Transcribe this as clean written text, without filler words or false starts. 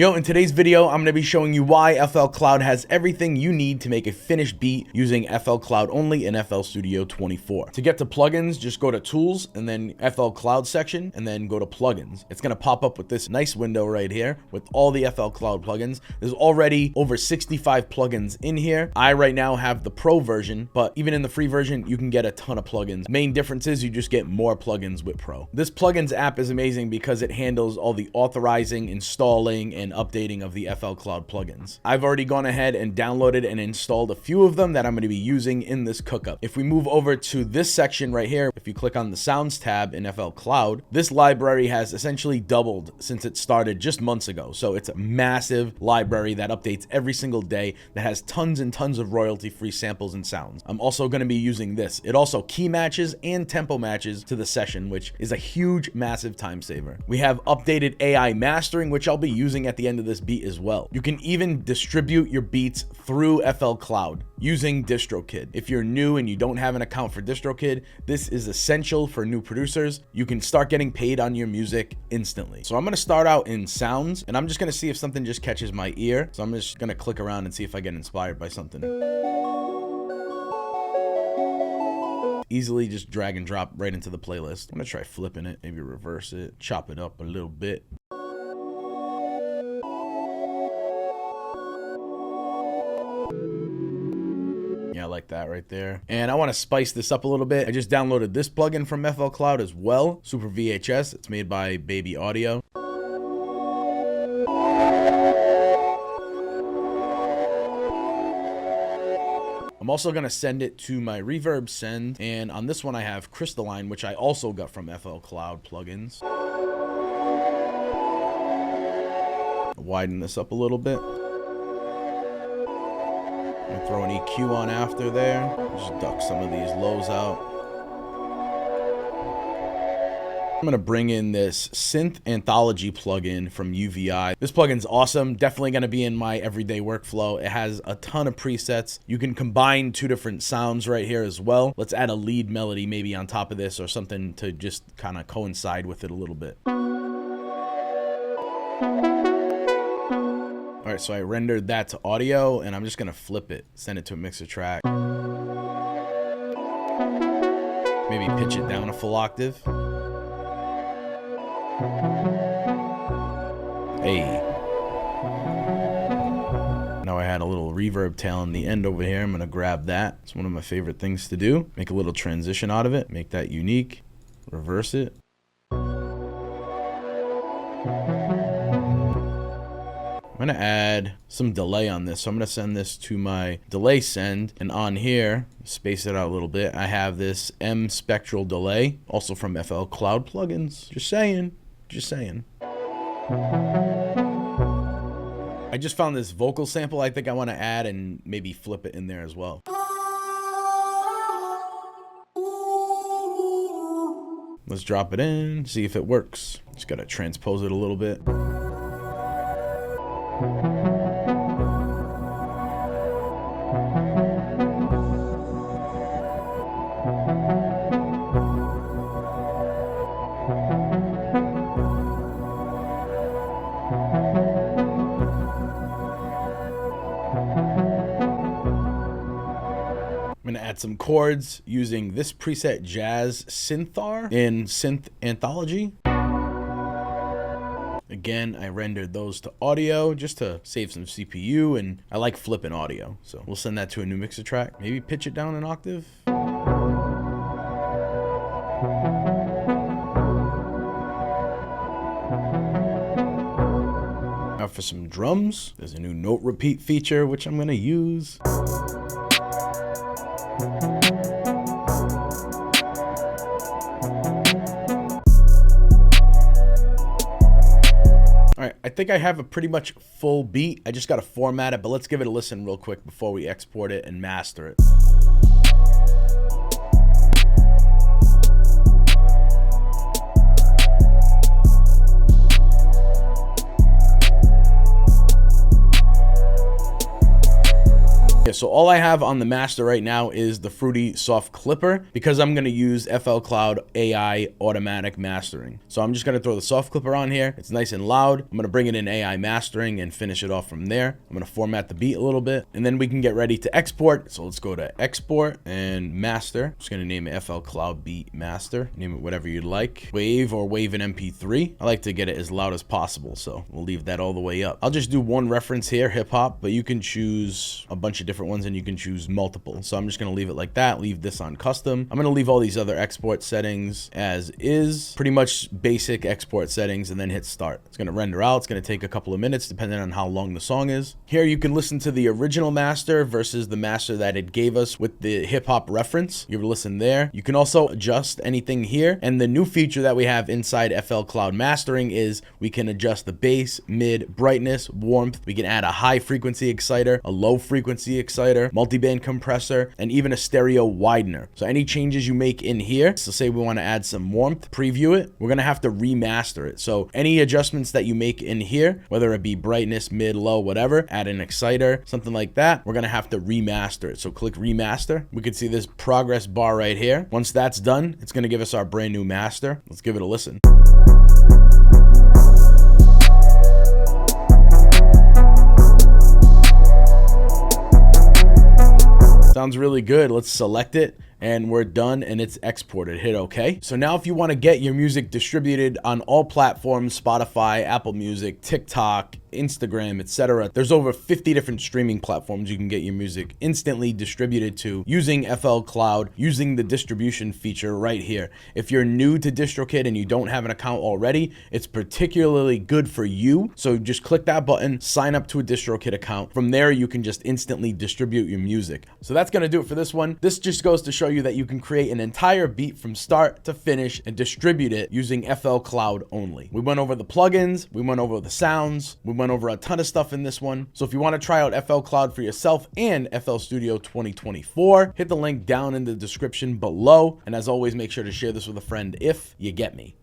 Yo, in today's video, I'm going to be showing you why FL Cloud has everything you need to make a finished beat using FL Cloud only in FL Studio 24. To get to plugins, just go to Tools and then FL Cloud section and then go to Plugins. It's going to pop up with this nice window right here with all the FL Cloud plugins. There's already over 65 plugins in here. I right now have the Pro version, but even in the free version, you can get a ton of plugins. Main difference is you just get more plugins with Pro. This plugins app is amazing because it handles all the authorizing, installing, and updating of the FL Cloud plugins. I've already gone ahead and downloaded and installed a few of them that I'm going to be using in this cookup. If we move over to this section right here, if you click on the Sounds tab in FL Cloud, this library has essentially doubled since it started just months ago. So it's a massive library that updates every single day that has tons and tons of royalty-free samples and sounds. I'm also going to be using this. It also key matches and tempo matches to the session, which is a huge, massive time saver. We have updated AI mastering, which I'll be using at the end of this beat as well. You can even distribute your beats through FL Cloud using DistroKid. If you're new and you don't have an account for DistroKid, this is essential for new producers. You can start getting paid on your music instantly. So I'm going to start out in sounds and I'm just going to see if something just catches my ear. So I'm just going to click around and see if I get inspired by something. Easily just drag and drop right into the playlist. I'm going to try flipping it, maybe reverse it, chop it up a little bit. Yeah, I like that right there. And I want to spice this up a little bit. I just downloaded this plugin from FL Cloud as well, Super VHS. It's made by Baby Audio. I'm also going to send it to my reverb send, and on this one I have Crystalline, which I also got from FL Cloud plugins. Widen this up a little bit. And throw an EQ on after there. Just duck some of these lows out. I'm going to bring in this synth anthology plugin from UVI. This plugin's awesome. Definitely going to be in my everyday workflow. It has a ton of presets. You can combine two different sounds right here as well. Let's add a lead melody maybe on top of this or something to just kind of coincide with it a little bit. All right, so I rendered that to audio and I'm just going to flip it, send it to a mixer track. Maybe pitch it down a full octave. Hey. Now I had a little reverb tail on the end over here. I'm going to grab that. It's one of my favorite things to do. Make a little transition out of it. Make that unique. Reverse it. I'm going to add some delay on this. So I'm going to send this to my delay send. And on here, space it out a little bit. I have this M spectral delay, also from FL Cloud plugins. Just saying. Just saying. I just found this vocal sample I think I want to add and maybe flip it in there as well. Let's drop it in, see if it works. Just got to transpose it a little bit. I'm going to add some chords using this preset Jazz Synthar in Synth Anthology. Again, I rendered those to audio just to save some CPU, and I like flipping audio. So we'll send that to a new mixer track. Maybe pitch it down an octave. Now for some drums, there's a new note repeat feature, which I'm going to use. All right, I think I have a pretty much full beat. I just got to format it, but let's give it a listen real quick before we export it and master it. so all I have on the master right now is the Fruity Soft Clipper because I'm going to use FL Cloud AI automatic mastering. So I'm just going to throw the soft clipper on here. It's nice and loud. I'm going to bring it in AI mastering and finish it off from there. I'm going to format the beat a little bit and then we can get ready to export. So let's go to export and master. I'm just going to name it FL Cloud Beat Master. Name it whatever you'd like. Wave or wave in MP3. I like to get it as loud as possible, so we'll leave that all the way up. I'll just do one reference here, hip hop, but you can choose a bunch of different ones and you can choose multiple. So I'm just going to leave it like that. Leave this on custom. I'm going to leave all these other export settings as is, pretty much basic export settings, and then hit start. It's going to render out. It's going to take a couple of minutes depending on how long the song is. Here you can listen to the original master versus the master that it gave us with the hip hop reference. You listen there. You can also adjust anything here. And the new feature that we have inside FL Cloud Mastering is we can adjust the bass, mid, brightness, warmth. We can add a high frequency exciter, a low frequency exciter, multiband compressor, and even a stereo widener. So any changes you make in here, so say we want to add some warmth, preview it, we're going to have to remaster it. So any adjustments that you make in here, whether it be brightness, mid, low, whatever, add an exciter, something like that, we're going to have to remaster it. So click remaster. We can see this progress bar right here. Once that's done, it's going to give us our brand new master. Let's give it a listen. Sounds really good. Let's select it. And we're done and it's exported. Hit OK. So now if you want to get your music distributed on all platforms, Spotify, Apple Music, TikTok, Instagram, etc. There's over 50 different streaming platforms you can get your music instantly distributed to using FL Cloud, using the distribution feature right here. If you're new to DistroKid and you don't have an account already, it's particularly good for you. So just click that button, sign up to a DistroKid account. From there, you can just instantly distribute your music. So that's going to do it for this one. This just goes to show you that you can create an entire beat from start to finish and distribute it using FL Cloud only. We went over the plugins, we went over the sounds, we went over a ton of stuff in this one. So if you want to try out FL Cloud for yourself and FL Studio 2024, hit the link down in the description below. And as always, make sure to share this with a friend if you get me.